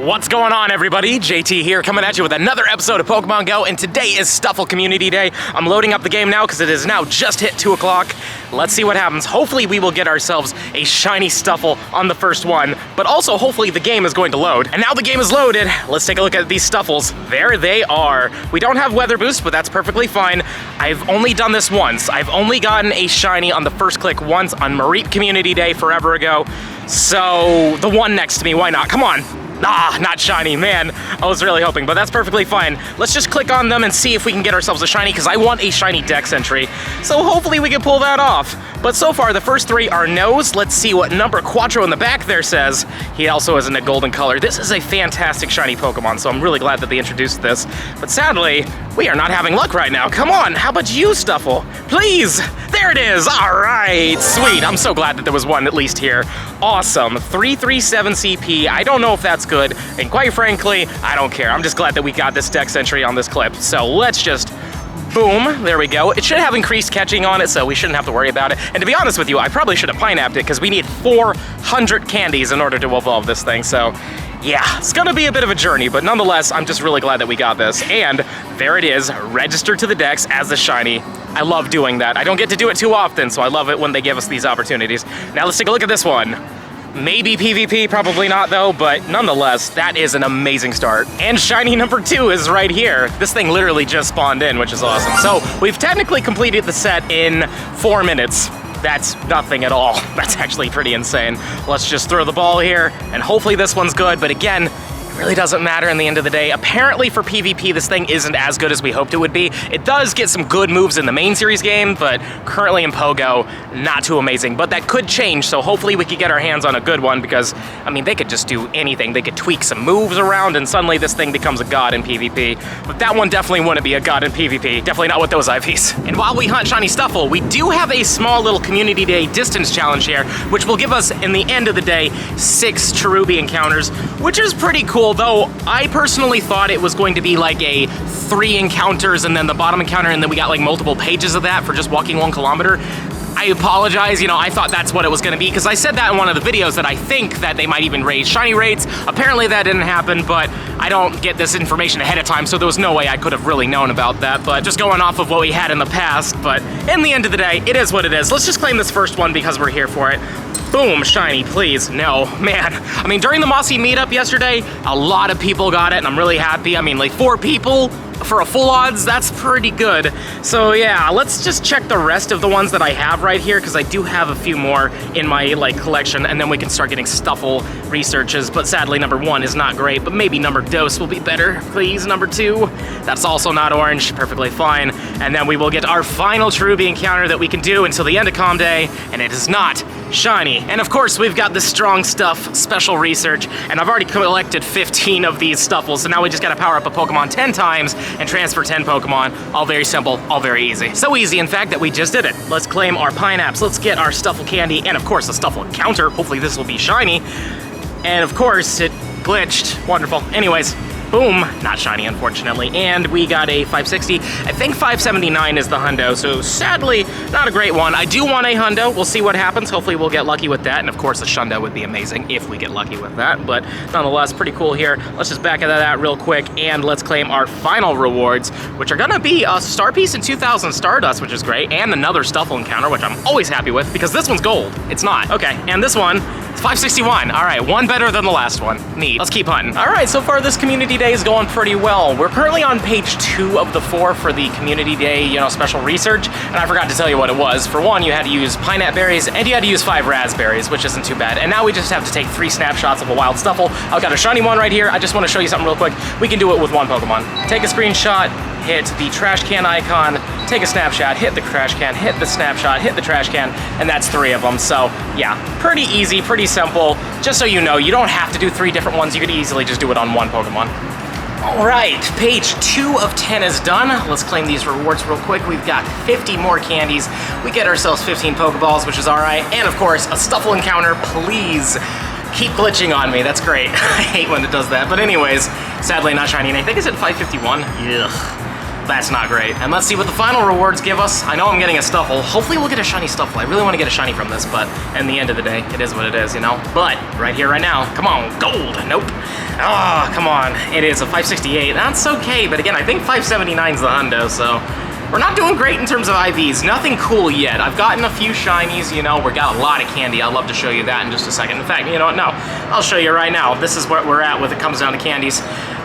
What's going on, everybody? JT here, coming at you with another episode of Pokemon GO, and today is Stufful Community Day. I'm loading up the game now because it is now just hit 2 o'clock. Let's see what happens. Hopefully we will get ourselves a shiny Stuffle on the first one, but also hopefully the game is going to load. And now the game is loaded. Let's take a look at these Stuffles. There they are. We don't have Weather Boost, but that's perfectly fine. I've only done this once. I've only gotten a shiny on the first click once on Mareep Community Day forever ago. So the one next to me, why not? Come on. Ah, not shiny, man. I was really hoping, but that's perfectly fine. Let's just click on them and see if we can get ourselves a shiny, because I want a shiny Dex entry. So hopefully we can pull that off. But so far, the first three are no's. Let's see what number Quattro in the back there says. He also is in a golden color. This is a fantastic shiny Pokemon, so I'm really glad that they introduced this. But sadly, we are not having luck right now. Come on, how about you, Stuffle? Please! There it is! All right, sweet. I'm so glad that there was one at least here. Awesome. 337 CP. I don't know if that's good, and quite frankly, I don't care. I'm just glad that we got this Dex entry on this clip. So let's just boom, there we go. It should have increased catching on it, so we shouldn't have to worry about it. And to be honest with you, I probably should have pineapped it, because we need 400 candies in order to evolve this thing, so yeah, it's gonna be a bit of a journey, but nonetheless, I'm just really glad that we got this. And there it is, registered to the Dex as the shiny. I love doing that. I don't get to do it too often, so I love it when they give us these opportunities. Now let's take a look at this one. Maybe PvP, probably not though, but nonetheless, that is an amazing start. And shiny number 2 is right here. This thing literally just spawned in, which is awesome. So we've technically completed the set in 4 minutes. That's nothing at all. That's actually pretty insane. Let's just throw the ball here, and hopefully this one's good, but again, it really doesn't matter in the end of the day. Apparently for PvP, this thing isn't as good as we hoped it would be. It does get some good moves in the main series game, but currently in Pogo, not too amazing. But that could change, so hopefully we could get our hands on a good one, because, I mean, they could just do anything. They could tweak some moves around, and suddenly this thing becomes a god in PvP. But that one definitely wouldn't be a god in PvP. Definitely not with those IVs. And while we hunt shiny Stuffle, we do have a small little Community Day distance challenge here, which will give us, in the end of the day, 6 Cherubi encounters, which is pretty cool. Though I personally thought it was going to be like a 3 encounters and then the bottom encounter, and then we got like multiple pages of that for just walking 1 kilometer. I apologize, I thought that's what it was gonna be, because I said that in one of the videos that I think that they might even raise shiny rates. Apparently that didn't happen, but I don't get this information ahead of time, so there was no way I could have really known about that, but just going off of what we had in the past. But in the end of the day, it is what it is. Let's just claim this first one because we're here for it. Boom, shiny, please. No, man. I mean, during the Mossy meetup yesterday, a lot of people got it, and I'm really happy. I mean, like 4 people for a full odds, that's pretty good. So yeah, let's just check the rest of the ones that I have right here, because I do have a few more in my collection, and then we can start getting Stuffle researches. But sadly, number 1 is not great, but maybe number Dose will be better. Please, number 2. That's also not orange, perfectly fine. And then we will get our final Cherubi encounter that we can do until the end of Com Day, and it is not shiny. And of course, we've got the Strong Stuff special research, and I've already collected 15 of these Stuffles, so now we just gotta power up a Pokemon 10 times and transfer 10 Pokemon. All very simple, all very easy. So easy, in fact, that we just did it. Let's claim our Pineapps, let's get our Stuffle candy, and of course, a Stuffle encounter. Hopefully this will be shiny. And of course, it glitched. Wonderful. Anyways, boom, not shiny, unfortunately. And we got a 560. I think 579 is the hundo, so sadly, not a great one. I do want a hundo. We'll see what happens. Hopefully we'll get lucky with that. And of course, a shundo would be amazing if we get lucky with that. But nonetheless, pretty cool here. Let's just back that out real quick, and let's claim our final rewards, which are gonna be a Star Piece and 2,000 Stardust, which is great, and another Stuffle encounter, which I'm always happy with, because this one's gold. It's not. Okay, and this one, 561. All right, one better than the last one. Neat. Let's keep hunting. All right, so far this Community Day is going pretty well. We're currently on page 2 of the 4 for the Community Day, special research, and I forgot to tell you what it was. For one, you had to use Pineapple berries, and you had to use 5 raspberries, which isn't too bad. And now we just have to take 3 snapshots of a wild Stuffle. I've got a shiny one right here. I just want to show you something real quick. We can do it with 1 Pokemon. Take a screenshot, hit the trash can icon, take a snapshot, hit the trash can, hit the snapshot, hit the trash can, and that's 3 of them. So yeah, pretty easy, pretty simple. Just so you know, you don't have to do 3 different ones. You could easily just do it on 1 Pokemon. All right, page 2 of 10 is done. Let's claim these rewards real quick. We've got 50 more candies. We get ourselves 15 Pokeballs, which is all right. And of course, a Stuffle encounter. Please keep glitching on me. That's great. I hate when it does that. But anyways, sadly not shiny. And I think it's at 551. Ugh. that's not great. And let's see what the final rewards give us. I know I'm getting a Stuffle. Hopefully we'll get a shiny Stuffle. I really want to get a shiny from this, but in the end of the day, it is what it is, you know? But right here, right now, come on, gold. Nope. Ah, come on. It is a 568. That's okay, but again, I think 579 is the hundo, so we're not doing great in terms of IVs. Nothing cool yet. I've gotten a few shinies, you know. We got a lot of candy. I'd love to show you that in just a second. In fact, you know what? No, I'll show you right now. This is where we're at when it comes down to candies.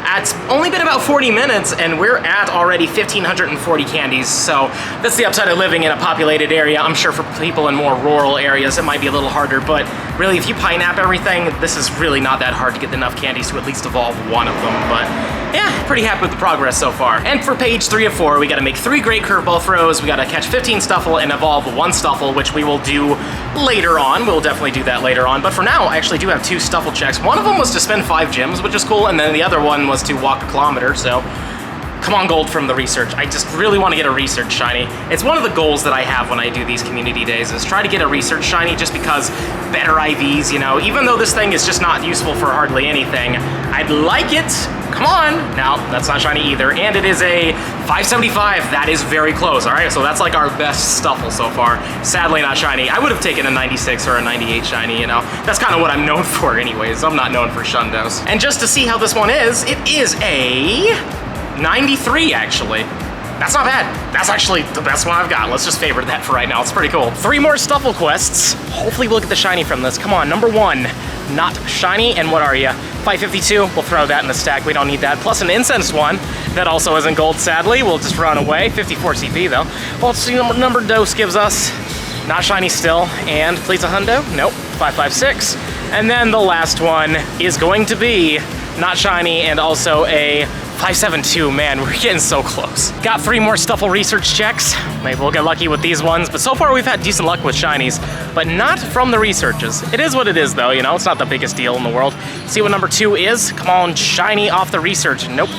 It's only been about 40 minutes, and we're at already 1,540 candies, so that's the upside of living in a populated area. I'm sure for people in more rural areas, it might be a little harder, but really, if you pineapple everything, this is really not that hard to get enough candies to at least evolve one of them, but yeah, pretty happy with the progress so far. And for page 3 of 4, we gotta make 3 great curveball throws, we gotta catch 15 Stuffle and evolve 1 Stuffle, which we will do later on. We'll definitely do that later on, but for now, I actually do have 2 Stuffle checks. One of them was to spend 5 gems, which is cool, and then the other one was to walk a kilometer, so come on, gold from the research. I just really want to get a research shiny. It's one of the goals that I have when I do these community days is try to get a research shiny just because better IVs, you know, even though this thing is just not useful for hardly anything, I'd like it. Come on. No, that's not shiny either. And it is a 575. That is very close. All right, so that's like our best Stuffle so far. Sadly not shiny. I would have taken a 96 or a 98 shiny, you know. That's kind of what I'm known for anyways. I'm not known for shundos. And just to see how this one is, it is a 93, actually. That's not bad. That's actually the best one I've got. Let's just favor that for right now. It's pretty cool. 3 more Stuffle quests. Hopefully we'll get the shiny from this. Come on, number 1, not shiny. And what are you? 552. We'll throw that in the stack. We don't need that. Plus an incensed one that also isn't gold, sadly. We'll just run away. 54 CP, though. Well, let's see what number dose gives us. Not shiny still. And please a hundo? Nope. 556. And then the last one is going to be not shiny and also a 572, man, we're getting so close. Got 3 more Stuffle research checks. Maybe we'll get lucky with these ones, but so far we've had decent luck with shinies, but not from the researches. It is what it is though, you know, it's not the biggest deal in the world. See what number 2 is? Come on, shiny off the research. Nope.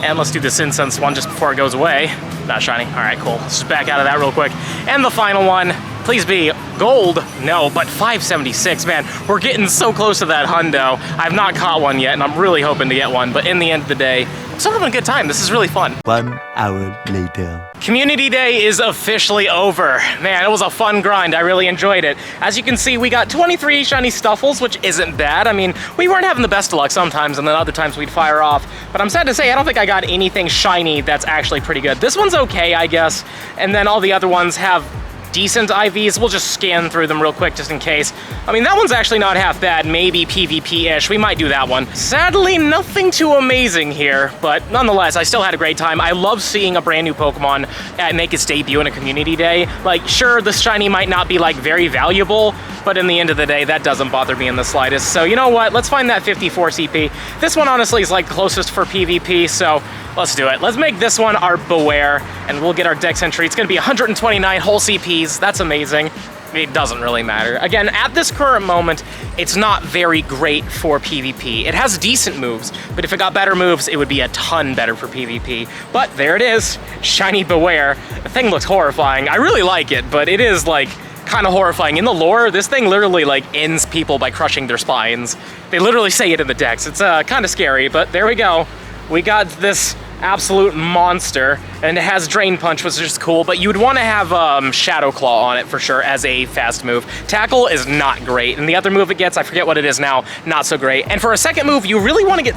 And let's do this incense one just before it goes away. Not shiny. All right, cool. Let's just back out of that real quick. And the final one, please be gold. No, but 576, man. We're getting so close to that hundo. I've not caught one yet, and I'm really hoping to get one, but in the end of the day, I'm still having a good time. This is really fun. 1 hour later. Community Day is officially over. Man, it was a fun grind. I really enjoyed it. As you can see, we got 23 shiny Stuffles, which isn't bad. I mean, we weren't having the best of luck sometimes, and then other times we'd fire off. But I'm sad to say, I don't think I got anything shiny that's actually pretty good. This one's okay, I guess. And then all the other ones have decent IVs. We'll just scan through them real quick just in case. I mean, that one's actually not half bad. Maybe PvP-ish. We might do that one. Sadly, nothing too amazing here, but nonetheless, I still had a great time. I love seeing a brand new Pokemon make its debut in a community day. Like, sure, the shiny might not be like very valuable, but in the end of the day, that doesn't bother me in the slightest. So you know what? Let's find that 54 CP. This one honestly is like closest for PvP, so let's do it. Let's make this one our Beware, and we'll get our Dex entry. It's gonna be 129 whole CPs. That's amazing. It doesn't really matter. Again, at this current moment, it's not very great for PvP. It has decent moves, but if it got better moves, it would be a ton better for PvP. But there it is, shiny Beware. The thing looks horrifying. I really like it, but it is like kind of horrifying. In the lore, this thing literally like ends people by crushing their spines. They literally say it in the Dex. It's kind of scary, but there we go. We got this absolute monster, and it has Drain Punch, which is cool, but you would want to have Shadow Claw on it for sure as a fast move. Tackle is not great, and the other move it gets, I forget what it is now, not so great. And for a second move, you really want to get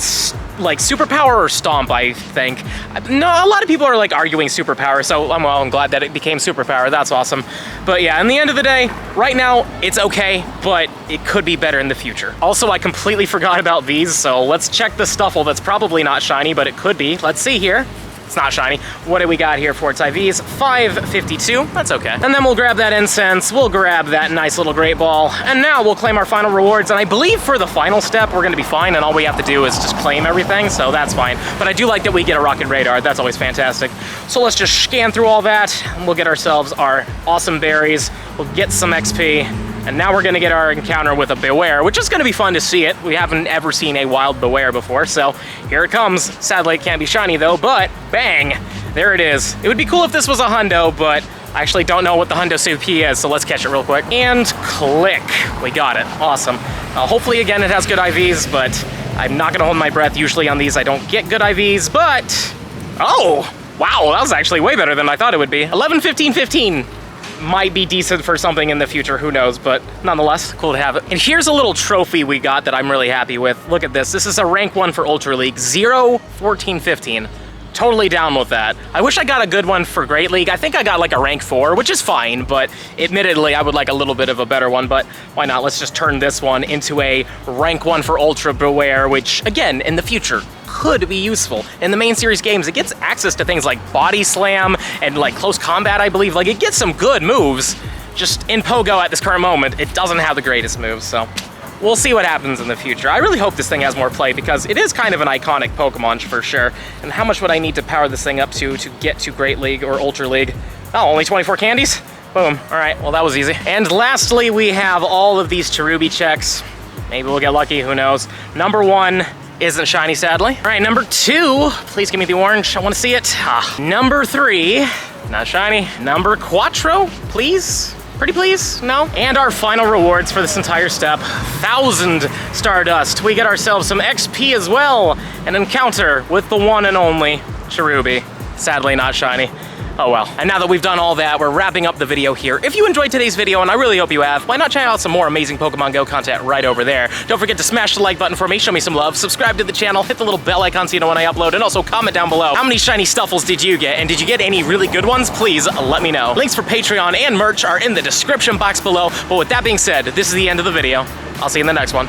like Superpower or Stomp, I think. No, a lot of people are like arguing Superpower, so I'm glad that it became Superpower. That's awesome. But yeah, in the end of the day, right now, it's okay, but it could be better in the future. Also, I completely forgot about these, so let's check the Stuffle that's probably not shiny, but it could be. Let's see here. It's not shiny. What do we got here for its IVs? 552, that's okay. And then we'll grab that incense, we'll grab that nice little great ball, and now we'll claim our final rewards, and I believe for the final step, we're gonna be fine, and all we have to do is just claim everything, so that's fine. But I do like that we get a rocket radar, that's always fantastic. So let's just scan through all that, and we'll get ourselves our awesome berries, we'll get some XP, and now we're gonna get our encounter with a Beware, which is gonna be fun to see it. We haven't ever seen a wild Beware before, so here it comes. Sadly, it can't be shiny though, but bang, there it is. It would be cool if this was a hundo, but I actually don't know what the hundo CP is, so let's catch it real quick. And click, we got it, awesome. Hopefully, again, it has good IVs, but I'm not gonna hold my breath. Usually on these, I don't get good IVs, but, oh, Wow, that was actually way better than I thought it would be. 11, 15, 15. Might be decent for something in the future, who knows, but nonetheless, cool to have it. And here's a little trophy we got that I'm really happy with. Look at this. This is a rank 1 for Ultra League. 0, 14, 15. Totally down with that. I wish I got a good one for Great League. I think I got like a rank 4, which is fine, but admittedly, I would like a little bit of a better one, but why not? Let's just turn this one into a rank 1 for Ultra Beware, which, again, in the future, could be useful. In the main series games, it gets access to things like Body Slam and like Close Combat, I believe. Like, it gets some good moves. Just in Pogo at this current moment, it doesn't have the greatest moves, so we'll see what happens in the future. I really hope this thing has more play because it is kind of an iconic Pokemon for sure. And how much would I need to power this thing up to get to Great League or Ultra League? Oh, only 24 candies? Boom. All right, well, that was easy. And lastly, we have all of these Cherubi checks. Maybe we'll get lucky, who knows. Number 1 isn't shiny, sadly. All right, number 2, please give me the orange. I want to see it. Number 3, not shiny. Number 4, please. Pretty please? No? And our final rewards for this entire step, 1,000 Stardust. We get ourselves some XP as well. An encounter with the one and only Cherubi. Sadly not shiny. Oh well. And now that we've done all that, we're wrapping up the video here. If you enjoyed today's video, and I really hope you have, why not check out some more amazing Pokemon Go content right over there. Don't forget to smash the like button for me, show me some love, subscribe to the channel, hit the little bell icon so you know when I upload, and also comment down below how many shiny Stuffles did you get, and did you get any really good ones? Please let me know. Links for Patreon and merch are in the description box below, but with that being said, this is the end of the video. I'll see you in the next one.